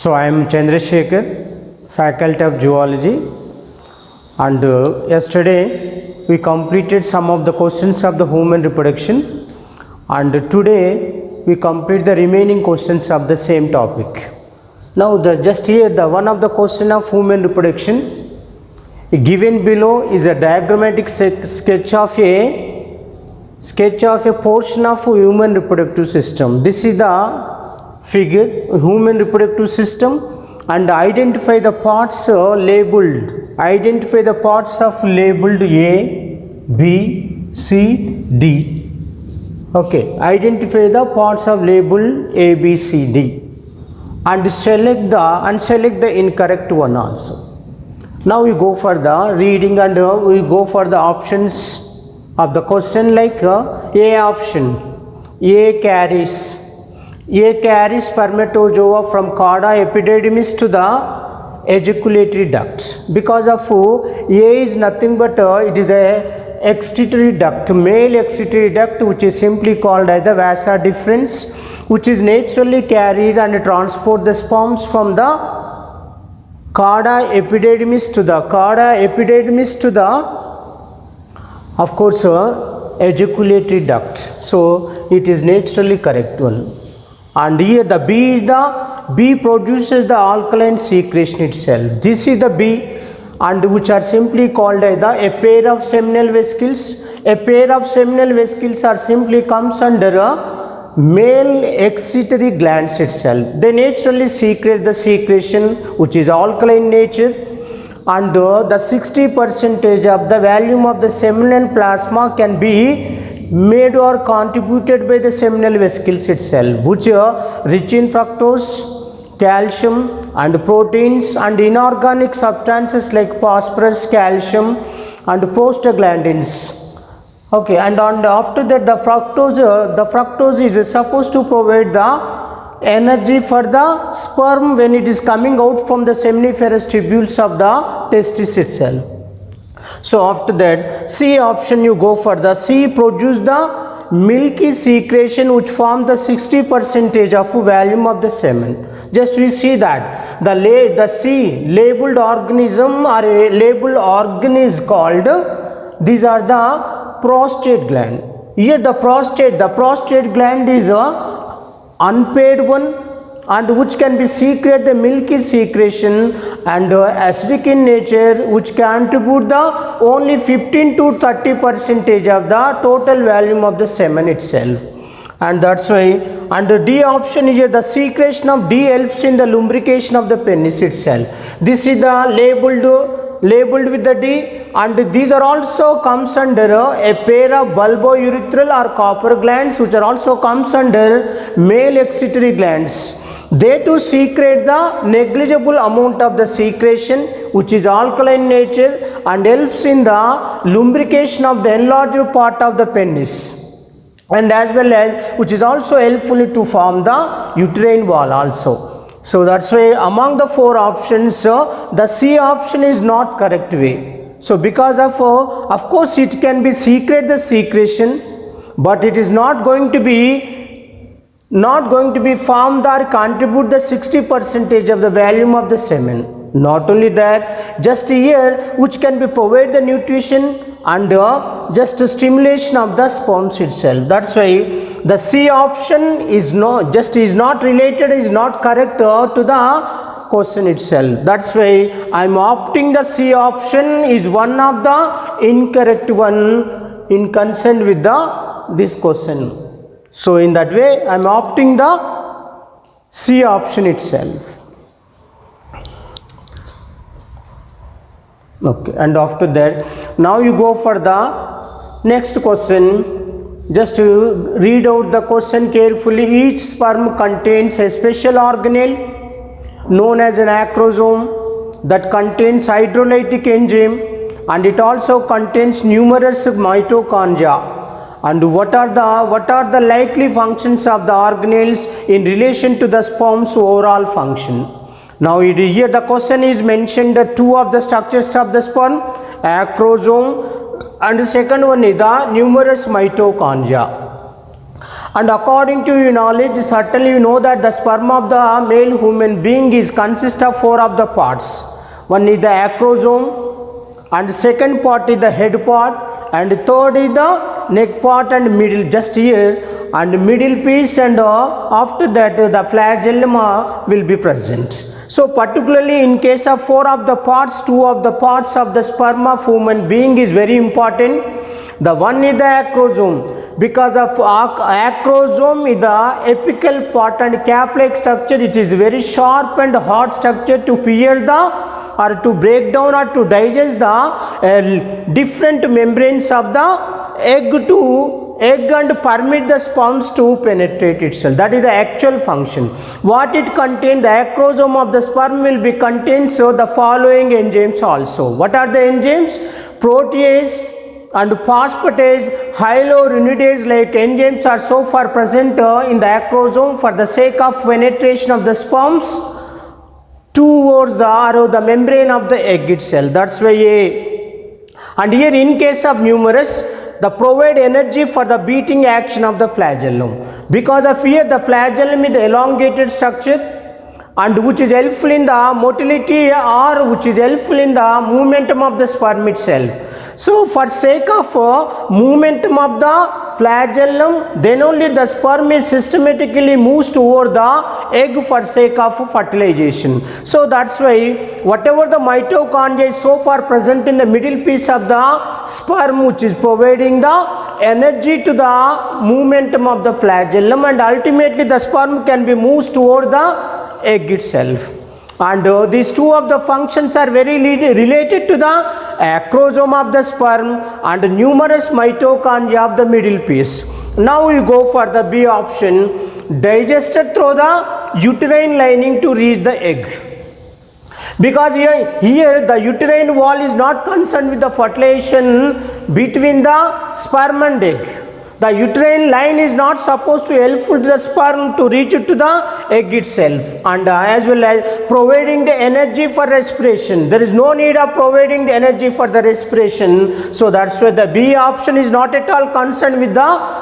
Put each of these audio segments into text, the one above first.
So I am Chandrasekhar, Faculty of Zoology, and yesterday we completed some of the questions of the human reproduction, and today we complete the remaining questions of the same topic. Now just here the one of the question of human reproduction given below is a diagrammatic sketch of a portion of human reproductive system. This is the figure human reproductive system, and identify the parts labeled. Identify the parts of labeled A, B, C, D. Okay, identify the parts of labeled A, B, C, D, and select the incorrect one also. Now we go for the reading, and we go for the options of the question, like A option. A carries spermatozoa from chorda epididymis to the ejaculatory ducts. Because of A is nothing but it is the excretory duct, male excretory duct, which is simply called as the vasa deferens, which is naturally carried and transport the sperms from the chorda epididymis to the of course ejaculatory duct. So it is naturally correct one. And here the B produces the alkaline secretion itself. This is the B, and which are simply called as a pair of seminal vesicles. A pair of seminal vesicles are simply comes under a male excretory glands itself. They naturally secrete the secretion which is alkaline nature, and the 60% of the volume of the seminal plasma can be made or contributed by the seminal vesicles itself, which are rich in fructose, calcium and proteins and inorganic substances like phosphorus, calcium and prostaglandins. Okay, and after that the fructose is supposed to provide the energy for the sperm when it is coming out from the seminiferous tubules of the testis itself. So after that, C option, you go for the C produce the milky secretion which form the 60% of volume of the semen. Just we see that the C labeled organism or a labeled organ is called, these are the prostate gland. Here the prostate gland is a unpaired one, and which can be secrete the milky secretion and acidic in nature, which contribute the only 15 to 30% of the total volume of the semen itself. And that's why under D option is the secretion of D helps in the lubrication of the penis itself. This is the labeled with the D, and these are also comes under a pair of bulbourethral or copper glands, which are also comes under male excretory glands. They too secrete the negligible amount of the secretion which is alkaline nature and helps in the lubrication of the enlarged part of the penis, and as well as which is also helpful to form the uterine wall also. So that's why among the four options the C option is not correct way. So because of course it can be secrete the secretion, but it is not going to be formed or contribute the 60% of the volume of the semen. Not only that, just here which can be provide the nutrition and just a stimulation of the sperms itself. That's why the C option is not related, is not correct to the question itself. That's why I am opting the C option is one of the incorrect one in concern with this question. So in that way I am opting the C option itself. Okay, and after that now you go for the next question. Just read out the question carefully. Each sperm contains a special organelle known as an acrosome that contains hydrolytic enzyme, and it also contains numerous mitochondria. And what are the likely functions of the organelles in relation to the sperm's overall function? Now here the question is mentioned the two of the structures of the sperm, acrosome, and the second one is the numerous mitochondria. And according to your knowledge, certainly you know that the sperm of the male human being is consist of 4 of the parts. One is the acrosome, and second part is the head part, and third is the neck part and middle, just here, and middle piece, and after that the flagellum will be present. So particularly in case of 4 of the parts, 2 of the parts of the sperm of human being is very important. The one is the acrosome, because of acrosome is the apical part and cap-like structure. It is very sharp and hard structure to pierce the or to break down or to digest the different membranes of the egg and permit the sperms to penetrate itself. That is the actual function. What it contains, the acrosome of the sperm will be contains the following enzymes also. What are the enzymes? Protease and phosphatase, hyaluronidase like enzymes are so far present in the acrosome for the sake of penetration of the sperms towards the membrane of the egg itself. That's why and here in case of numerous, the provide energy for the beating action of the flagellum. Because of here the flagellum is the elongated structure and which is helpful in the motility or which is helpful in the momentum of the sperm itself. So for sake of momentum of the flagellum, then only the sperm is systematically moves toward the egg for sake of fertilization. So that's why whatever the mitochondria is so far present in the middle piece of the sperm, which is providing the energy to the momentum of the flagellum, and ultimately the sperm can be moved toward the egg itself. And these 2 of the functions are very related to the acrosome of the sperm and numerous mitochondria of the middle piece. Now we go for the B option, digested through the uterine lining to reach the egg. Because here the uterine wall is not concerned with the fertilization between the sperm and egg. The uterine line is not supposed to helpful to the sperm to reach to the egg itself, and as well as providing the energy for respiration. There is no need of providing the energy for the respiration. So that's why the B option is not at all concerned with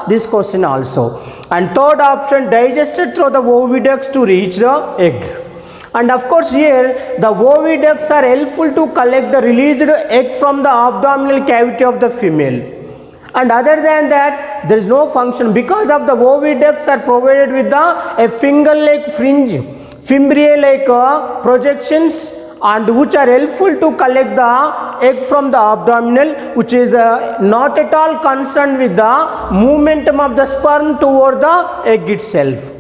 this question also. And third option, digested through the oviducts to reach the egg. And of course here the oviducts are helpful to collect the released egg from the abdominal cavity of the female. And other than that, there is no function because of the oviducts are provided with a finger-like fringe, fimbriae-like projections, and which are helpful to collect the egg from the abdominal, which is not at all concerned with the momentum of the sperm toward the egg itself.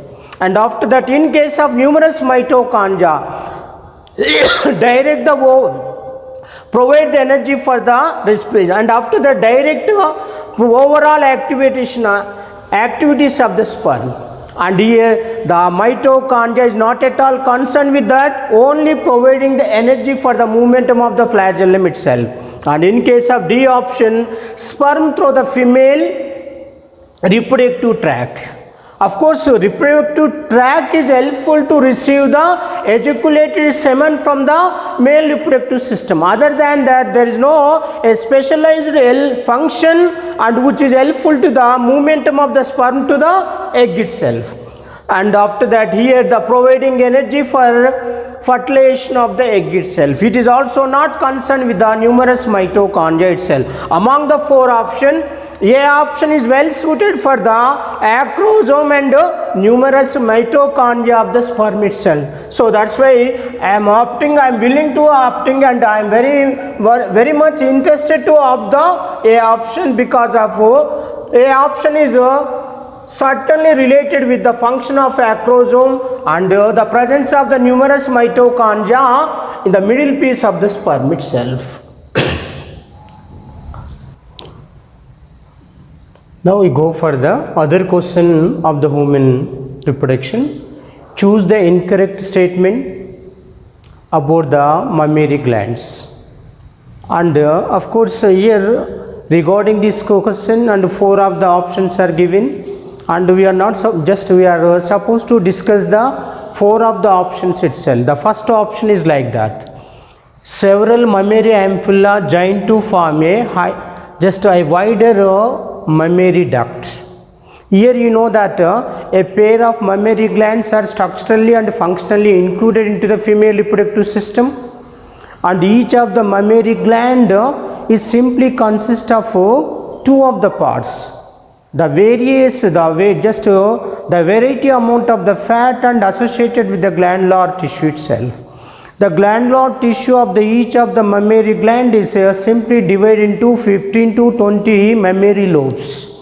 And after that, in case of numerous mitochondria, direct the provide the energy for the respiration, and after the direct overall activities of the sperm. And here the mitochondria is not at all concerned with that, only providing the energy for the momentum of the flagellum itself. And in case of D option, sperm through the female reproductive tract. Of course, reproductive tract is helpful to receive the ejaculated semen from the male reproductive system. Other than that, there is no specialized function and which is helpful to the momentum of the sperm to the egg itself. And after that, here the providing energy for fertilization of the egg itself. It is also not concerned with the numerous mitochondria itself. Among the 4 options, A option is well suited for the acrosome and numerous mitochondria of the sperm itself. So that's why I am willing to opting, and I am very much interested to opt the A option, because of A option is certainly related with the function of acrosome and the presence of the numerous mitochondria in the middle piece of the sperm itself. Now we go for the other question of the human reproduction. Choose the incorrect statement about the mammary glands. And of course here regarding this question, and 4 of the options are given, and we are not we are supposed to discuss the 4 of the options itself. The first option is like that: several mammary ampulla join to form a wider mammary duct. Here you know that a pair of mammary glands are structurally and functionally included into the female reproductive system, and each of the mammary gland is simply consist of two of the parts. The variety amount of the fat and associated with the glandular tissue itself. The glandular tissue of each of the mammary gland is simply divided into 15 to 20 mammary lobes,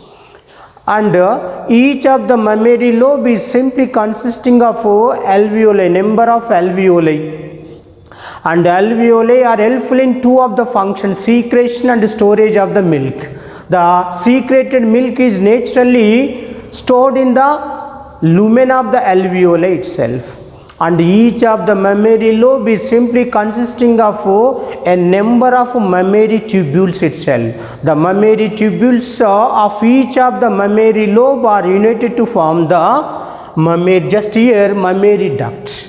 and each of the mammary lobe is simply consisting of alveoli, number of alveoli. And alveoli are helpful in two of the functions, secretion and storage of the milk. The secreted milk is naturally stored in the lumen of the alveoli itself, and each of the mammary lobe is simply consisting of a number of mammary tubules itself. The mammary tubules of each of the mammary lobe are united to form the mammary, just here mammary duct.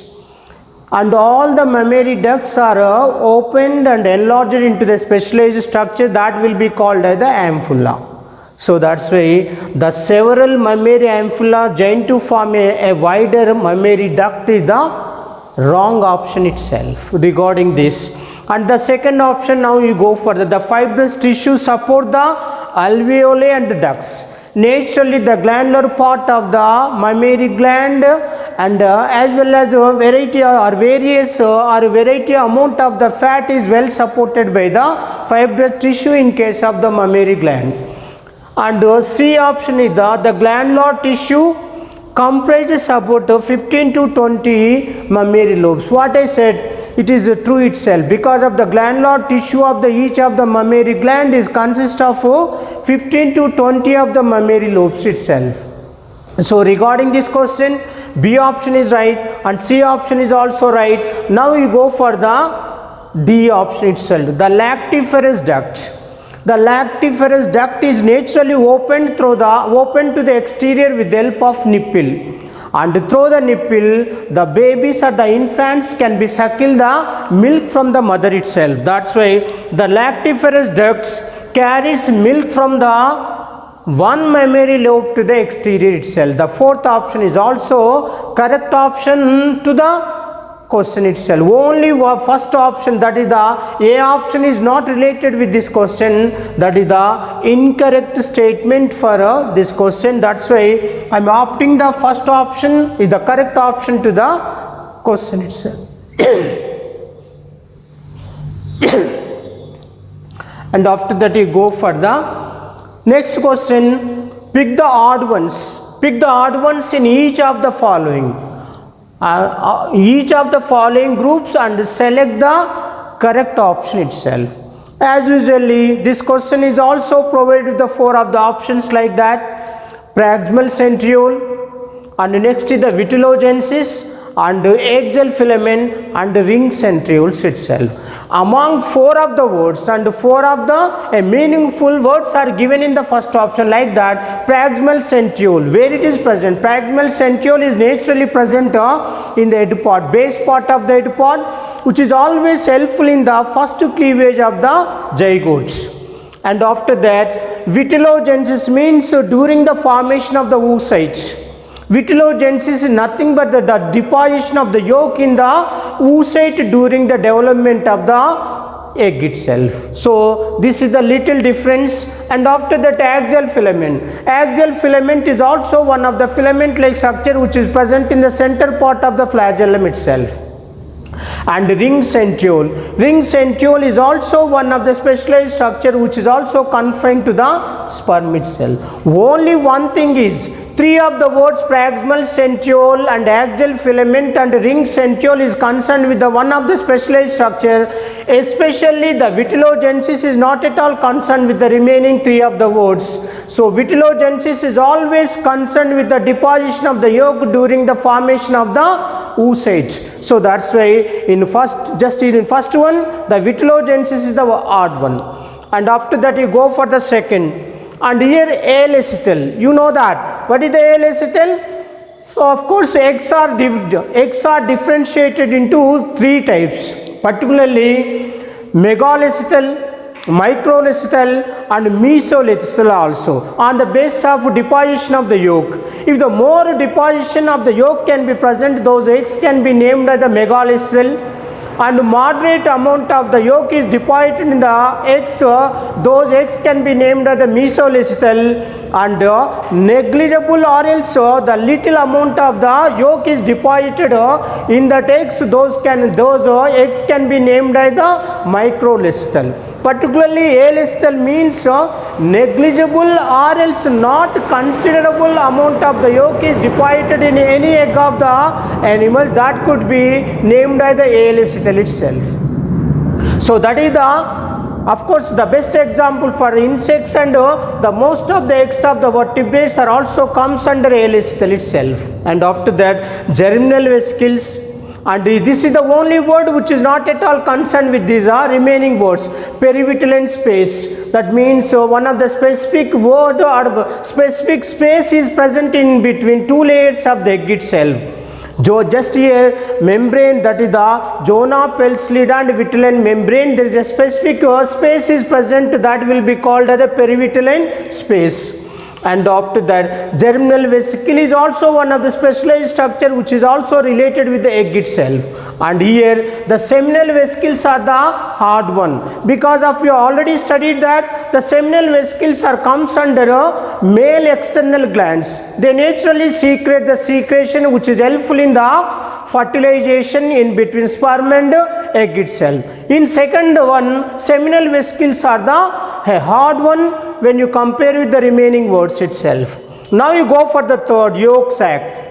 And all the mammary ducts are opened and enlarged into the specialized structure that will be called as the ampulla. So that's why the several mammary ampulla join to form a wider mammary duct is the wrong option itself regarding this. And the second option, now you go for the fibrous tissue support the alveoli and the ducts. Naturally the glandular part of the mammary gland and as well as variety or various or variety amount of the fat is well supported by the fibrous tissue in case of the mammary gland. And C option is the glandular tissue comprises about 15 to 20 mammary lobes. What I said, it is true itself, because of the glandular tissue of each of the mammary gland is consist of 15 to 20 of the mammary lobes itself. So regarding this question, B option is right and C option is also right. Now you go for the D option itself, the lactiferous duct. The lactiferous duct is naturally opened to the exterior with the help of nipple, and through the nipple the babies or the infants can be suckle the milk from the mother itself. That's why the lactiferous ducts carries milk from the one mammary lobe to the exterior itself. The fourth option is also correct option to the question itself. Only first option, that is the A option, is not related with this question. That is the incorrect statement for this question. That's why I am opting the first option is the correct option to the question itself. And after that you go for the next question. Pick the odd ones. Pick the odd ones in each of the following. Each of the following groups and select the correct option itself. As usually, this question is also provided with the four of the options like that: proximal centriole, and next is the vitellogenesis, and axial filament, and ring centrioles itself. Among four of the words and four of the meaningful words are given in the first option like that. Proximal centriole, where it is present? Proximal centriole is naturally present in the head part, base part of the head part, which is always helpful in the first cleavage of the zygotes. And after that, vitellogenesis means during the formation of the oocytes. Vitellogenesis is nothing but the deposition of the yolk in the oocyte during the development of the egg itself. So this is the little difference. And after that, axial filament. Axial filament is also one of the filament like structure which is present in the center part of the flagellum itself. And ring centriole. Ring centriole is also one of the specialized structure which is also confined to the sperm itself. Only one thing is, three of the words proximal centriole and axial filament and ring centriole is concerned with the one of the specialized structure. Especially the vitellogenesis is not at all concerned with the remaining three of the words. So vitellogenesis is always concerned with the deposition of the yolk during the formation of the oocytes. So that's why in first one, the vitellogenesis is the odd one. And after that you go for the second. And here ALAcetal, you know that. What is the ALAcetal? So of course eggs are differentiated into three types, particularly megalacetal, microlithial and mesolithial also on the basis of deposition of the yolk. If the more deposition of the yolk can be present, those eggs can be named as the megalithal, and moderate amount of the yolk is deposited in the eggs, those eggs can be named as the mesolithial, and negligible or else the little amount of the yolk is deposited in the eggs, those eggs can be named as the microlithial. Particularly alethal means negligible or else not considerable amount of the yolk is deposited in any egg of the animal, that could be named as the alethal itself. So that is the, of course, the best example for insects, and the most of the eggs of the vertebrates are also comes under alethal itself. And after that, germinal vesicles. And this is the only word which is not at all concerned with these remaining words. Perivitelline space, that means one of the specific word or specific space is present in between two layers of the egg itself. Just here membrane, that is the zona, pelslid and vitelline membrane, there is a specific space is present, that will be called as the perivitelline space. And after that, germinal vesicle is also one of the specialized structure which is also related with the egg itself. And here the seminal vesicles are the hard one, because of we already studied that the seminal vesicles are comes under male external glands. They naturally secrete the secretion which is helpful in the fertilization in between sperm and egg itself. In second one, seminal vesicles are the hard one when you compare with the remaining words itself. Now you go for the third, yolk sac.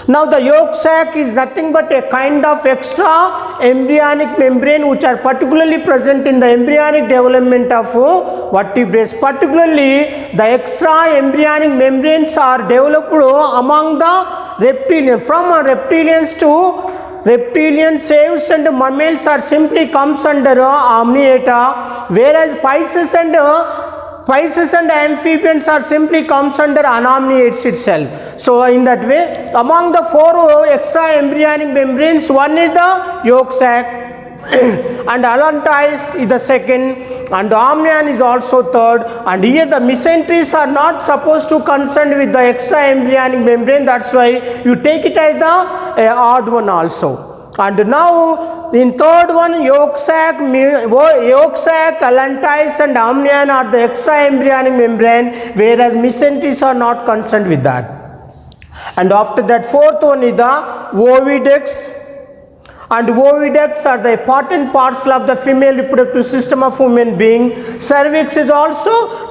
Now the yolk sac is nothing but a kind of extra embryonic membrane which are particularly present in the embryonic development of vertebrates. Particularly the extra embryonic membranes are developed among the reptilians. From reptilians to reptilians, apes and mammals are simply comes under Amniota, whereas Pisces and amphibians are simply comes under Anamniates itself. So in that way, among the four extra embryonic membranes, one is the yolk sac, and allantois is the second, and amnion is also third. And here the mesenteries are not supposed to concern with the extra embryonic membrane, that's why you take it as the odd one also. And now in third one, yolk sac, allantois and amnion are the extra embryonic membrane, whereas mesenteries are not concerned with that. And after that, fourth one is the oviducts. And oviducts are the important parts of the female reproductive system of human being. Cervix is also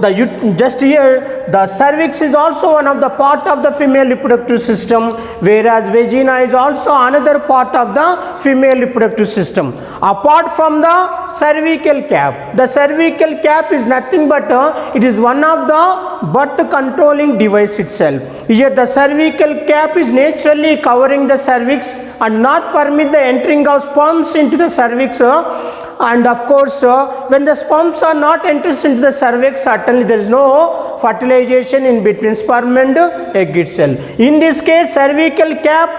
just here the cervix is also one of the part of the female reproductive system, whereas vagina is also another part of the female reproductive system. Apart from the cervical cap, the cervical cap is nothing but it is one of the birth controlling device itself. Here the cervical cap is naturally covering the cervix and not permit the entering of sperms into the cervix. And of course, when the sperms are not enters into the cervix, certainly there is no fertilization in between sperm and egg itself. In this case, cervical cap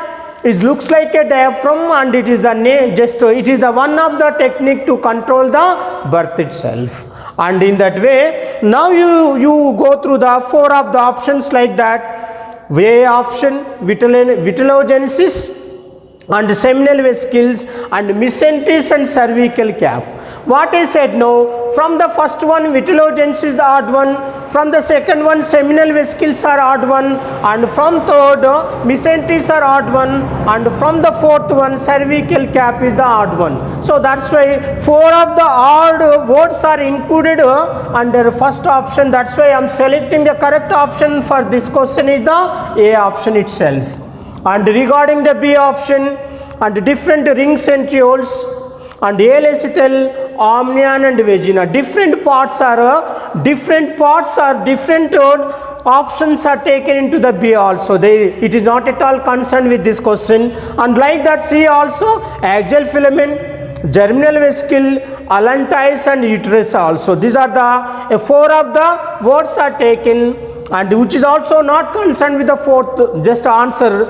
looks like a diaphragm, and it is the one of the technique to control the birth itself. And in that way, now you go through the four of the options like that. A option, vitellogenesis and seminal vesicles and mesenteries and cervical cap. What I said now, from the first one, vitellogenesis is the odd one, from the second one, seminal vesicles are odd one, and from third, mesenteries are odd one, and from the fourth one, cervical cap is the odd one. So that's why four of the odd words are included under first option. That's why I am selecting the correct option for this question is the A option itself. And regarding the B option, and different ring centrioles and alethal, amnion and vagina, different options are taken into the B also. It is not at all concerned with this question. And like that, C also, axial filament, germinal vesicle, allantois and uterus also. These are the four of the words are taken, and which is also not concerned with the fourth just answer.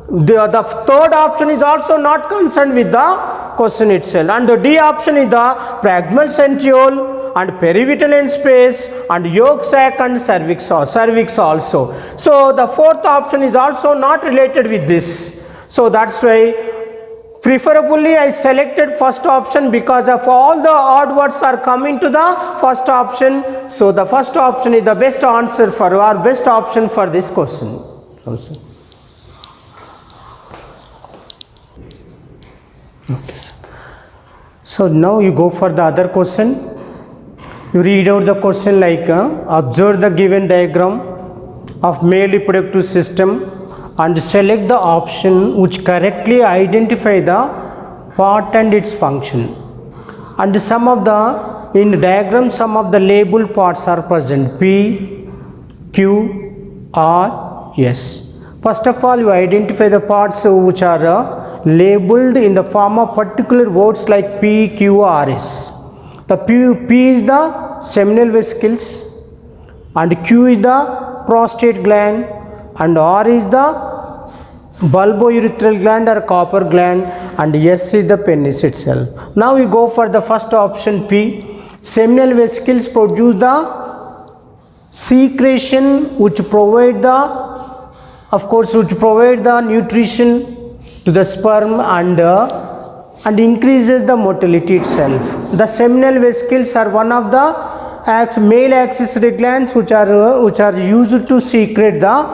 The third option is also not concerned with the question itself. And the D option is the pragmal centriole and perivital end space and yolk sac and cervix also. So the fourth option is also not related with this. So that's why preferably I selected first option because of all the odd words are coming to the first option. So the first option is the best answer for or best option for this question also. Okay, so now you go for the other question. You read out the question like observe the given diagram of male reproductive system and select the option which correctly identify the part and its function. And some of the in the diagram some of the labeled parts are present: P, Q, R, S. First of all, you identify the parts which are labeled in the form of particular words like P, Q, R, S. The P is the seminal vesicles, and Q is the prostate gland, and R is the bulbourethral gland or copper gland, and S is the penis itself. Now we go for the first option P. Seminal vesicles produce the secretion which provide the nutrition to the sperm and increases the motility itself. The seminal vesicles are one of the male accessory glands which are used to secrete the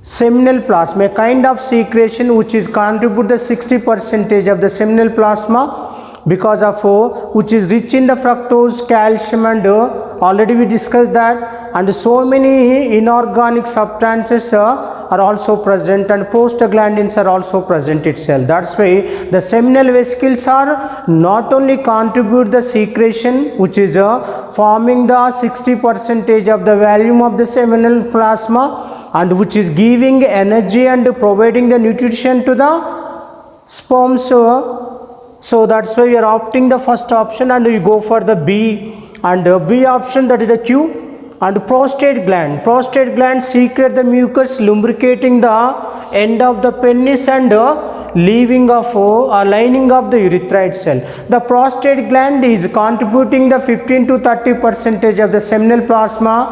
seminal plasma, a kind of secretion which is contribute the 60% of the seminal plasma because of which is rich in the fructose, calcium, and already we discussed that, and so many inorganic substances are also present, and prostaglandins are also present itself. That's why the seminal vesicles are not only contribute the secretion which is forming the 60% of the volume of the seminal plasma, and which is giving energy and providing the nutrition to the sperm. So that's why we are opting the first option, and we go for the B, and B option, that is the Q. And prostate gland secrete the mucus lubricating the end of the penis and leaving of lining of the urethra itself. The prostate gland is contributing the 15 to 30% of the seminal plasma,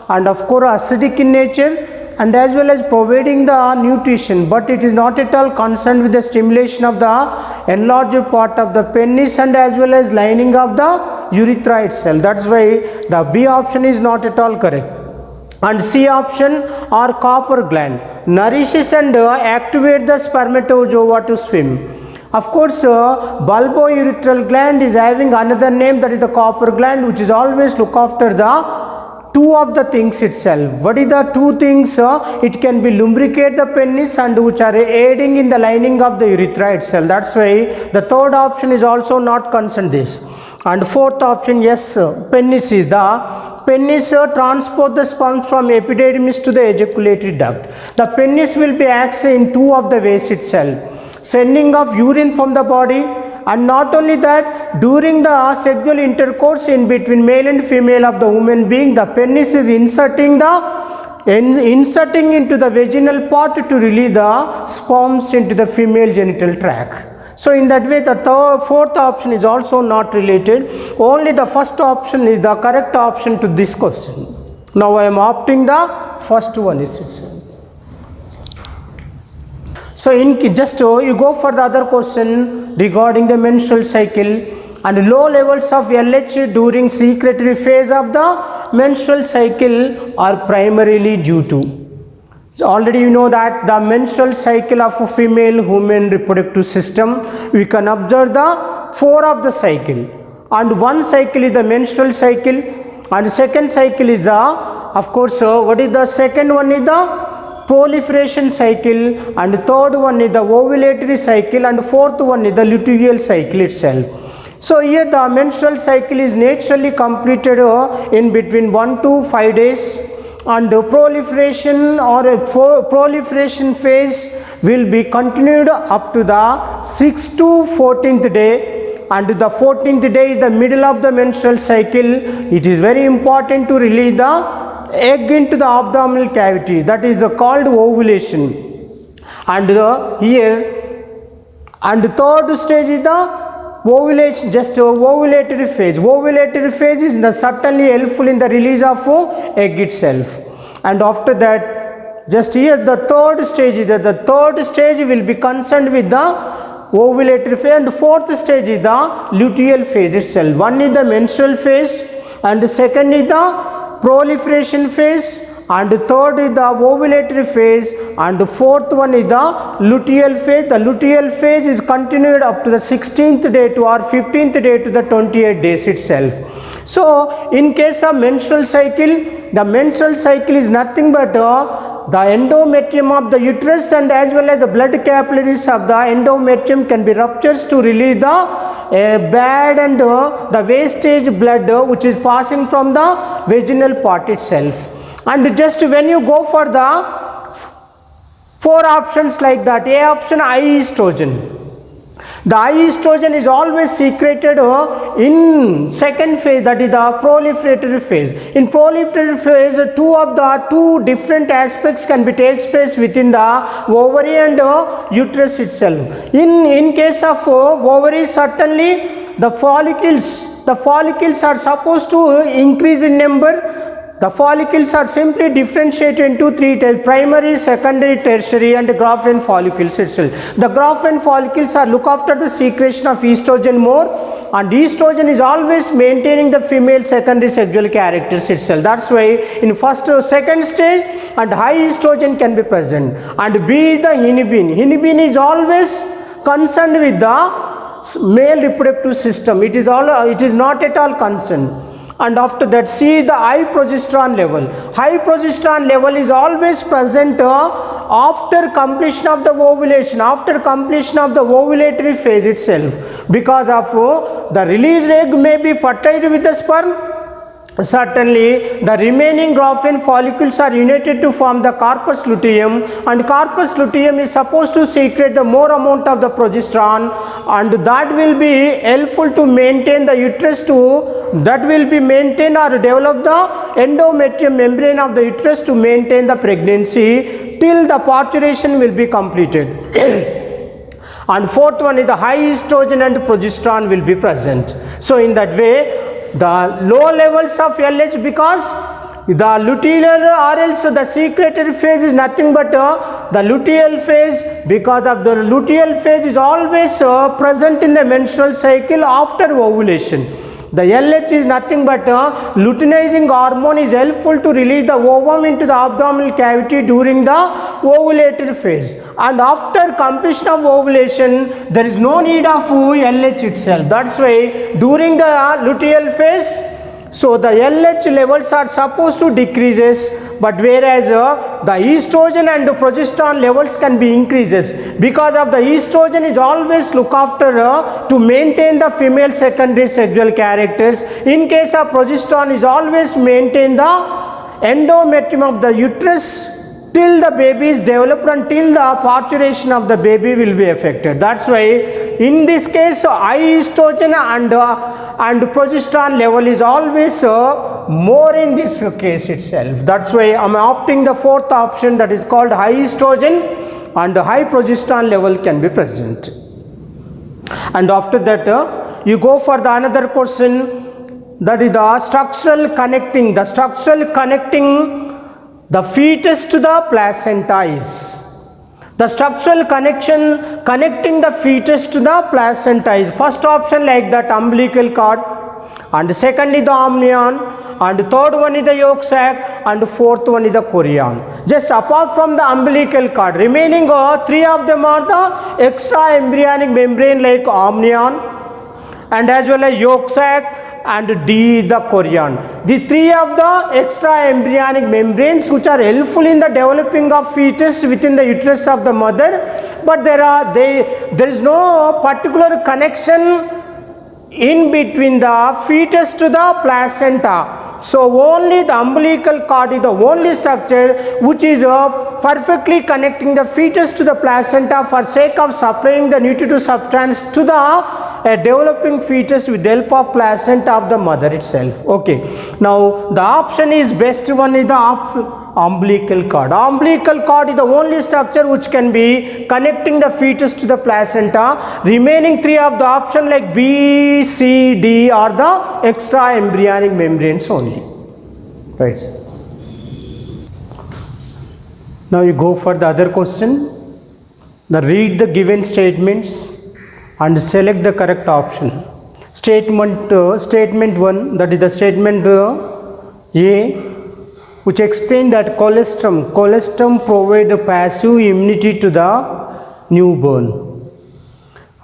and of course acidic in nature, and as well as providing the nutrition, but it is not at all concerned with the stimulation of the enlarged part of the penis and as well as lining of the urethra itself. That's why the B option is not at all correct. And C option or copper gland nourishes and activate the spermatozoa to swim. Of course, bulbourethral gland is having another name, that is the copper gland, which is always look after the two of the things itself. What is the two things? It can be lubricate the penis and which are aiding in the lining of the urethra itself. That's why the third option is also not concerned this. And fourth option, yes, penis is the penis transport the sperm from epididymis to the ejaculatory duct. The penis will be acting in two of the ways itself, sending of urine from the body, and not only that, during the sexual intercourse in between male and female of the human being, the penis is inserting into the vaginal part to release the sperms into the female genital tract. So in that way, the fourth option is also not related. Only the first option is the correct option to this question. Now I am opting the first one itself. So you go for the other question regarding the menstrual cycle, and low levels of LH during secretory phase of the menstrual cycle are primarily due to. Already you know that the menstrual cycle of a female human reproductive system, we can observe the 4 of the cycle, and one cycle is the menstrual cycle, and second cycle is the, of course, what is the second one is the proliferation cycle, and third one is the ovulatory cycle, and fourth one is the luteal cycle itself. So here the menstrual cycle is naturally completed in between 1 to 5 days, and the proliferation or proliferation phase will be continued up to the 6th to 14th day, and the 14th day is the middle of the menstrual cycle. It is very important to release the egg into the abdominal cavity, that is called ovulation. And here And the third stage is the ovulation, just ovulatory phase. Ovulatory phase is certainly helpful in the release of egg itself. And after that, just here the third stage is that the third stage will be concerned with the ovulatory phase, and the fourth stage is the luteal phase itself. One is the menstrual phase, and the second is the proliferation phase, and the third is the ovulatory phase, and the fourth one is the luteal phase. The luteal phase is continued up to the 16th day to or 15th day to the 28 days itself. So in case of menstrual cycle, the menstrual cycle is nothing but the endometrium of the uterus and as well as the blood capillaries of the endometrium can be ruptured to release the bad and the wastage blood which is passing from the vaginal part itself. And just when you go for the four options like that, A option, high estrogen. The high estrogen is always secreted in second phase, that is the proliferatory phase. In proliferatory phase, two different aspects can be takes place within the ovary and uterus itself. In case of ovary, certainly the follicles are supposed to increase in number. The follicles are simply differentiated into three types: primary, secondary, tertiary, and Graafian follicles itself. The Graafian follicles are look after the secretion of estrogen more, and estrogen is always maintaining the female secondary sexual characters itself. That's why in first or second stage and high estrogen can be present. And B is the inhibin. Inhibin is always concerned with the male reproductive system. It is not at all concerned. And after that, see the high progesterone level. High progesterone level is always present after completion of the ovulation, after completion of the ovulatory phase itself. Because of the released egg may be fertilized with the sperm. Certainly, the remaining Graafian follicles are united to form the corpus luteum, and corpus luteum is supposed to secrete the more amount of the progesterone, and that will be helpful to maintain the uterus that will be maintained or develop the endometrium membrane of the uterus to maintain the pregnancy till the parturition will be completed. And fourth one is the high estrogen and progesterone will be present. So in that way, the low levels of LH, because the luteal or else the secretory phase is nothing but the luteal phase, because of the luteal phase is always present in the menstrual cycle after ovulation. The LH is nothing but luteinizing hormone is helpful to release the ovum into the abdominal cavity during the ovulatory phase. And after completion of ovulation, there is no need of LH itself. That's why during the luteal phase, so the LH levels are supposed to decreases, but whereas the estrogen and the progesterone levels can be increases, because of the estrogen is always look after to maintain the female secondary sexual characters. In case of progesterone is always maintain the endometrium of the uterus till the baby is developed, until the parturition of the baby will be affected. That's why in this case high estrogen and progesterone level is always more in this case itself. That's why I am opting the fourth option, that is called high estrogen and high progesterone level can be present. And after that you go for the another question, that is the structural connecting the fetus to the placenta is. The structural connection connecting the fetus to the placenta is first option like that umbilical cord, and second is the amnion, and third one is the yolk sac, and fourth one is the chorion. Just apart from the umbilical cord, remaining three of them are the extra embryonic membrane like amnion and as well as yolk sac and D the chorion. The three of the extra embryonic membranes which are helpful in the developing of fetus within the uterus of the mother, but there is no particular connection in between the fetus to the placenta. So only the umbilical cord is the only structure which is perfectly connecting the fetus to the placenta for sake of supplying the nutritive substance to the a developing fetus with the help of placenta of the mother itself. Okay, now the option is best one is the umbilical cord. Umbilical cord is the only structure which can be connecting the fetus to the placenta. Remaining three of the option like B, C, D are the extra embryonic membranes only. Right. Now you go for the other question. Now read the given statements and select the correct option. Statement 1, that is the statement A, which explain that colostrum provide a passive immunity to the newborn.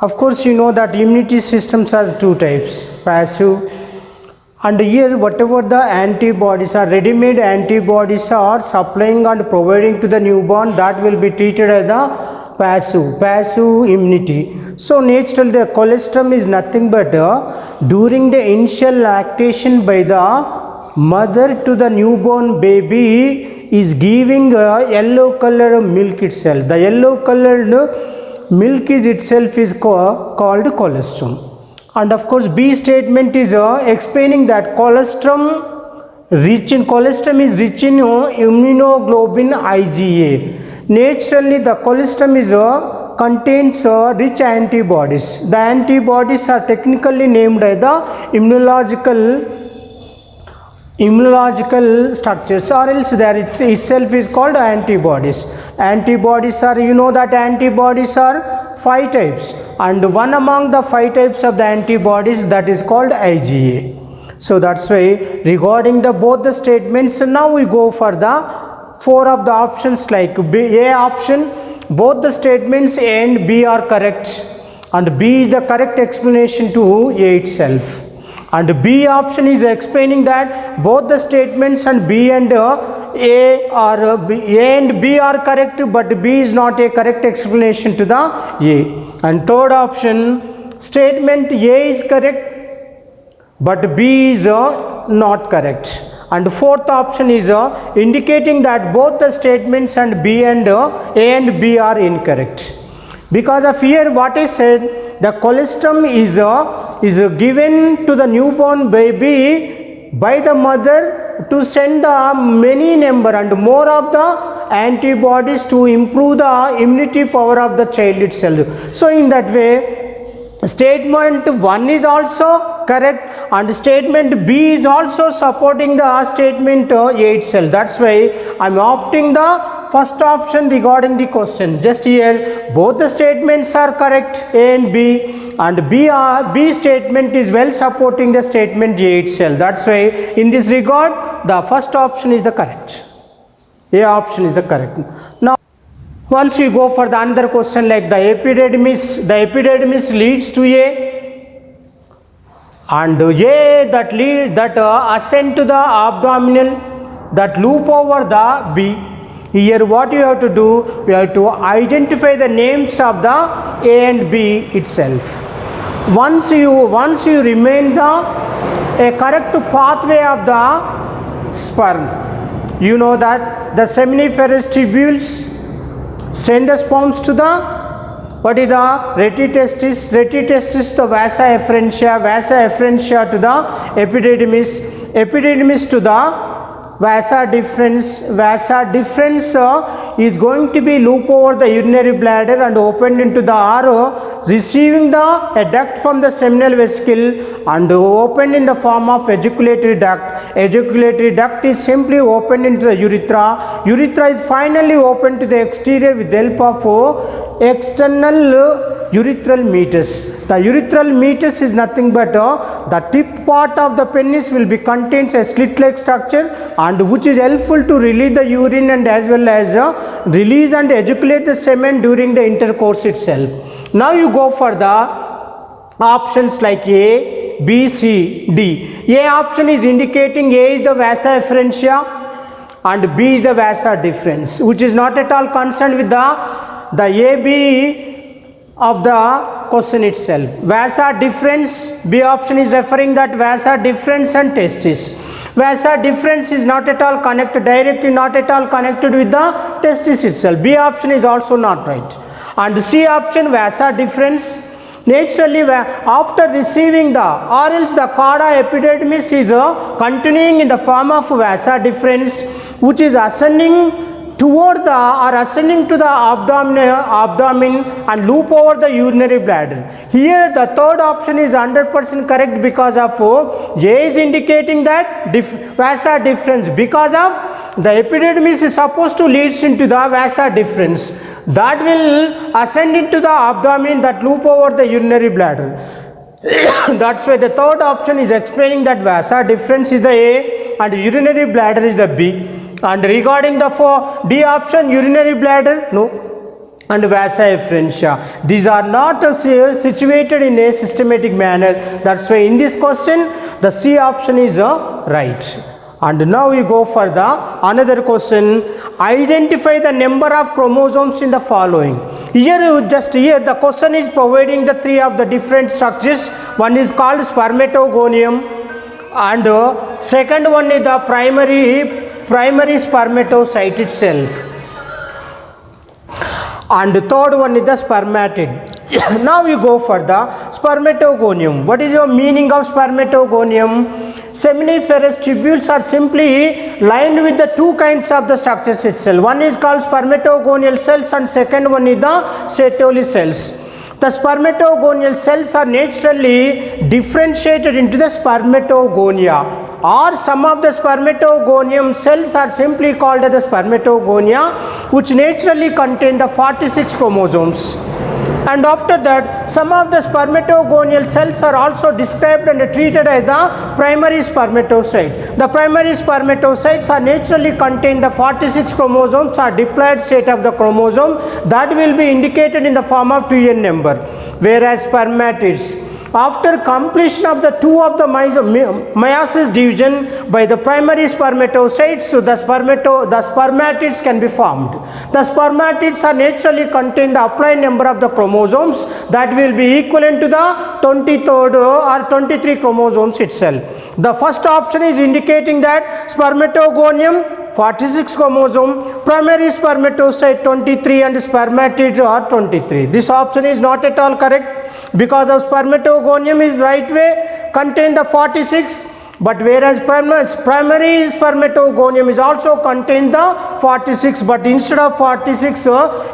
Of course, you know that immunity systems are two types, passive, and here whatever the antibodies are, ready-made antibodies are supplying and providing to the newborn, that will be treated as the passive immunity. So naturally the colostrum is nothing but during the initial lactation by the mother to the newborn baby is giving a yellow colored milk itself. The yellow colored milk is itself is called colostrum. And of course B statement is explaining that colostrum is rich in immunoglobulin IgA. Naturally the colostrum is contains rich antibodies. The antibodies are technically named as the immunological structures, or else there itself is called antibodies. Antibodies are, you know that antibodies are 5 types, and one among the 5 types of the antibodies, that is called IgA. So that's why regarding the both the statements, now we go for the 4 of the options like B, A option, both the statements A and B are correct, and B is the correct explanation to A itself. And B option is explaining that both the statements and B and A and B are correct, but B is not a correct explanation to the A. And third option, statement A is correct, but B is not correct. And fourth option is indicating that both the statements and B and A and B are incorrect. Because of here what is said, the colostrum is given to the newborn baby by the mother to send the many number and more of the antibodies to improve the immunity power of the child itself. So in that way, statement 1 is also correct, and statement B is also supporting the statement A itself. That's why I am opting the first option regarding the question. Just here both the statements are correct, A and B, and B statement is well supporting the statement A itself. That's why in this regard the first option is the correct. A option is the correct. Now once you go for the another question like the epididymis leads to A, and A that ascend to the abdominal, that loop over the B. Here what you have to do, you have to identify the names of the A and B itself. Once you remain a correct pathway of the sperm, you know that the seminiferous tubules send the sperms to the, what is the retitestis to vasa efferentia to the epididymis to the vasa deferens is going to be loop over the urinary bladder and opened into the RO, receiving a duct from the seminal vesicle and opened in the form of ejaculatory duct. Ejaculatory duct is simply opened into the urethra. Urethra is finally opened to the exterior with the help of external urethral meatus. The urethral meatus is nothing but the tip part of the penis will be contains a slit-like structure, and which is helpful to release the urine and as well as release and ejaculate the semen during the intercourse itself. Now you go for the options like A, B, C, D. A option is indicating A is the vasa efferentia and B is the vasa deferens, which is not at all concerned with the AB of the question itself. Vasa deferens, B option is referring that vasa deferens and testis. Vasa deferens is not at all connected, directly not at all connected with the testis itself. B option is also not right. And C option, vasa deferens naturally after receiving the, or else the chorda epididymis is continuing in the form of vasa deferens, which is ascending toward the, or ascending to the abdomen and loop over the urinary bladder. Here the third option is 100% correct because of A is indicating that vasa deferens, because of the epididymis is supposed to leads into the vasa deferens that will ascend into the abdomen that loop over the urinary bladder. That's why the third option is explaining that vasa deferens is the A and urinary bladder is the B. And regarding the D option, urinary bladder, no, and vasa efferentia, these are not situated in a systematic manner. That's why in this question the C option is right. And now we go for the another question. Identify the number of chromosomes in the following. Here the question is providing the three of the different structures. One is called spermatogonium, and second one is the primary spermatocyte itself, and the third one is the spermatid. Now we go for the spermatogonium. What is your meaning of spermatogonium? Seminiferous tubules are simply lined with the two kinds of the structures itself. One is called spermatogonial cells and second one is the Sertoli cells. The spermatogonial cells are naturally differentiated into the spermatogonia, or some of the spermatogonium cells are simply called as the spermatogonia, which naturally contain the 46 chromosomes. And after that, some of the spermatogonial cells are also described and treated as the primary spermatocyte. The primary spermatocytes are naturally contain the 46 chromosomes or diploid state of the chromosome that will be indicated in the form of 2n number. Whereas spermatids, after completion of the two of the meiosis division by the primary spermatocytes, so the spermatids can be formed. The spermatids are naturally contain the applied number of the chromosomes that will be equivalent to the 23rd or 23 chromosomes itself. The first option is indicating that spermatogonium 46 chromosome, primary spermatocyte 23 and spermatid are 23. This option is not at all correct because of spermatogonium is right way contain the 46, but whereas primary spermatogonium is also contain the 46, but instead of 46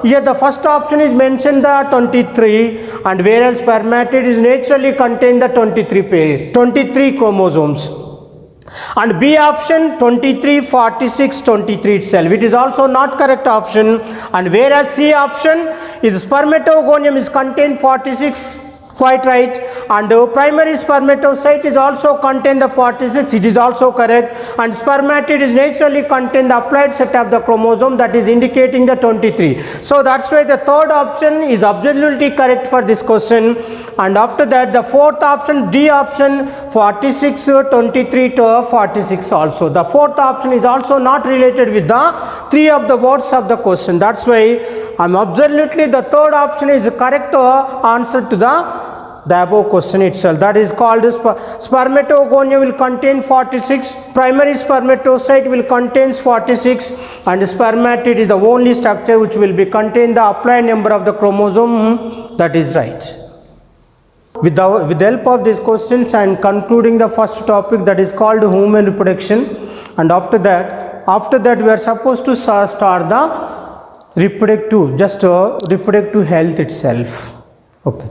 here the first option is mentioned the 23, and whereas spermatid is naturally contain the 23 chromosomes. And B option 23, 46, 23 itself, it is also not correct option. And whereas C option is spermatogonium is contain 46, quite right, and primary spermatocyte is also contain the 46, it is also correct, and spermatid is naturally contain the applied set of the chromosome that is indicating the 23. So that's why the third option is absolutely correct for this question. And after that the fourth option, D option 46, 23 to 46 also. The fourth option is also not related with the three of the words of the question. That's why absolutely the third option is correct answer to the above question itself. That is called spermatogonium will contain 46, primary spermatocyte will contain 46, and spermatid is the only structure which will be contain the applied number of the chromosome. That is right. With the help of these questions I am concluding the first topic, that is called human reproduction, and after that we are supposed to start the reproductive health itself. Okay.